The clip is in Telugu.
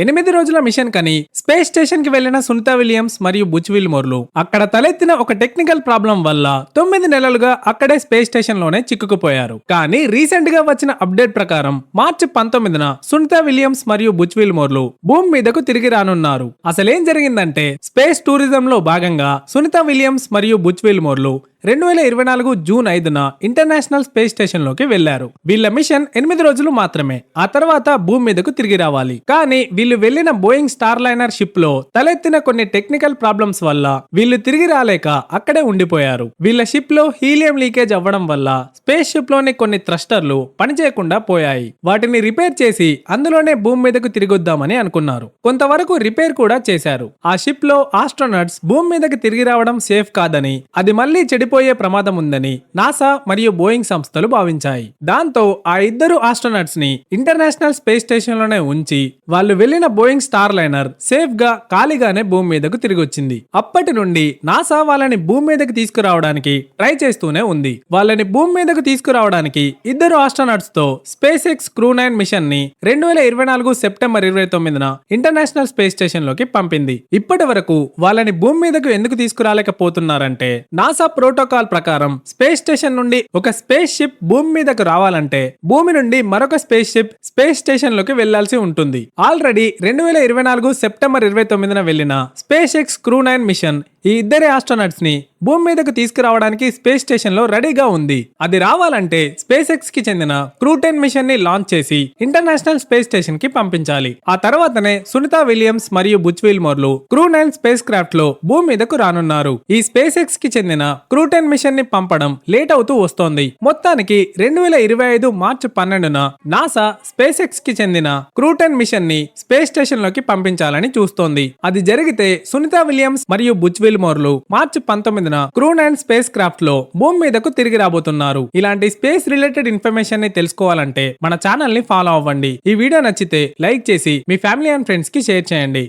8 రోజుల మిషన్ కని స్పేస్ స్టేషన్ కి వెళ్లిన సునీత విలియమ్స్ మరియు బుచ్ విల్మోర్లు అక్కడ తలెత్తిన ఒక టెక్నికల్ ప్రాబ్లం వల్ల 9 నెలలుగా అక్కడే స్పేస్ స్టేషన్ లోనే చిక్కుకుపోయారు. కానీ రీసెంట్ గా వచ్చిన అప్డేట్ ప్రకారం మార్చి 19న సునీత విలియమ్స్ మరియు బుచ్ విల్మోర్లు భూమి మీదకు తిరిగి రానున్నారు. అసలేం జరిగిందంటే స్పేస్ టూరిజం లో భాగంగా సునీత విలియమ్స్ మరియు బుచ్ విల్మోర్లు 2024 జూన్ 5న ఇంటర్నేషనల్ స్పేస్ స్టేషన్ లోకి వెళ్లారు. వీళ్ళ మిషన్ 8 రోజులు మాత్రమే. ఆ తర్వాత భూమి మీదకు తిరిగి రావాలి. కానీ వీళ్ళు వెళ్లిన బోయింగ్ స్టార్ లైనర్ షిప్ లో తలెత్తిన కొన్ని టెక్నికల్ ప్రాబ్లమ్స్ వల్ల వీళ్ళు తిరిగి రాలేక అక్కడే ఉండిపోయారు. వీళ్ళ షిప్ లో హీలియం లీకేజ్ అవ్వడం వల్ల స్పేస్ షిప్ లోని కొన్ని థ్రస్టర్లు పనిచేయకుండా పోయాయి. వాటిని రిపేర్ చేసి అందులోనే భూమి మీదకు తిరిగొద్దామని అనుకున్నారు. కొంతవరకు రిపేర్ కూడా చేశారు. ఆ షిప్ లో ఆస్ట్రోనట్స్ భూమి మీదకి తిరిగి రావడం సేఫ్ కాదని, అది మళ్లీ చెడిపోయే ప్రమాదం ఉందని నాసా మరియు బోయింగ్ సంస్థలు భావించాయి. దాంతో ఆ ఇద్దరు ఆస్ట్రోనట్స్ ని ఇంటర్నేషనల్ స్పేస్ స్టేషన్ లోనే ఉంచి వాళ్ళు వెళ్లిన బోయింగ్ స్టార్ లైనర్ సేఫ్ గా ఖాళీగానే భూమి మీదకు తిరిగి వచ్చింది. అప్పటి నుండి నాసా వాళ్ళని భూమి మీదకి తీసుకురావడానికి ట్రై చేస్తూనే ఉంది. వాళ్ళని భూమి మీదకు తీసుకురావడానికి ఇద్దరు ఆస్ట్రోనట్స్ తో స్పేస్ ఎక్స్ క్రూ 9 మిషన్ ని 2024 సెప్టెంబర్ 29న ఇంటర్నేషనల్ స్పేస్ స్టేషన్ లోకి పంపింది. ఇప్పటి వరకు వాళ్ళని భూమి మీదకు ఎందుకు తీసుకురాలేకపోతున్నారంటే నాసా ప్రోటోకాల్ ప్రకారం స్పేస్ స్టేషన్ నుండి ఒక స్పేస్ షిప్ భూమి మీదకు రావాలంటే భూమి నుండి మరొక స్పేస్ షిప్ స్పేస్ స్టేషన్ లోకి వెళ్లాల్సి ఉంటుంది. ఆల్రెడీ 2024 సెప్టెంబర్ 29న వెళ్లిన స్పేస్ ఎక్స్ క్రూ 9 మిషన్ ఈ ఇద్దరి ఆస్ట్రోనట్స్ ని భూమి మీదకు తీసుకురావడానికి స్పేస్ స్టేషన్ లో రెడీగా ఉంది. అది రావాలంటే స్పేస్ ఎక్స్ కి చెందిన క్రూ 10 మిషన్ ని లాంచ్ చేసి ఇంటర్నేషనల్ స్పేస్ స్టేషన్ కి పంపించాలి. ఆ తర్వాతనే సునీత విలియమ్స్ మరియు బుచ్ విల్మోర్లు క్రూ 9 స్పేస్ క్రాఫ్ట్ లో భూమి మీదకు రానున్నారు. ఈ స్పేస్ ఎక్స్ కి చెందిన క్రూ 10 మిషన్ ని పంపడం లేట్ అవుతూ వస్తోంది. మొత్తానికి 2025 మార్చి 12న నాసా స్పేస్ ఎక్స్ కి చెందిన క్రూ 10 మిషన్ ని స్పేస్ స్టేషన్ లోకి పంపించాలని చూస్తోంది. అది జరిగితే సునీత విలియమ్స్ మరియు బుచ్ విల్మోర్లు మార్చి 19న క్రూ 9 స్పేస్ క్రాఫ్ట్ లో భూమి మీదకు తిరిగి రాబోతున్నారు. ఇలాంటి స్పేస్ రిలేటెడ్ ఇన్ఫర్మేషన్ ని తెలుసుకోవాలంటే మన ఛానల్ ని ఫాలో అవ్వండి. ఈ వీడియో నచ్చితే లైక్ చేసి మీ ఫ్యామిలీ అండ్ ఫ్రెండ్స్ కి షేర్ చేయండి.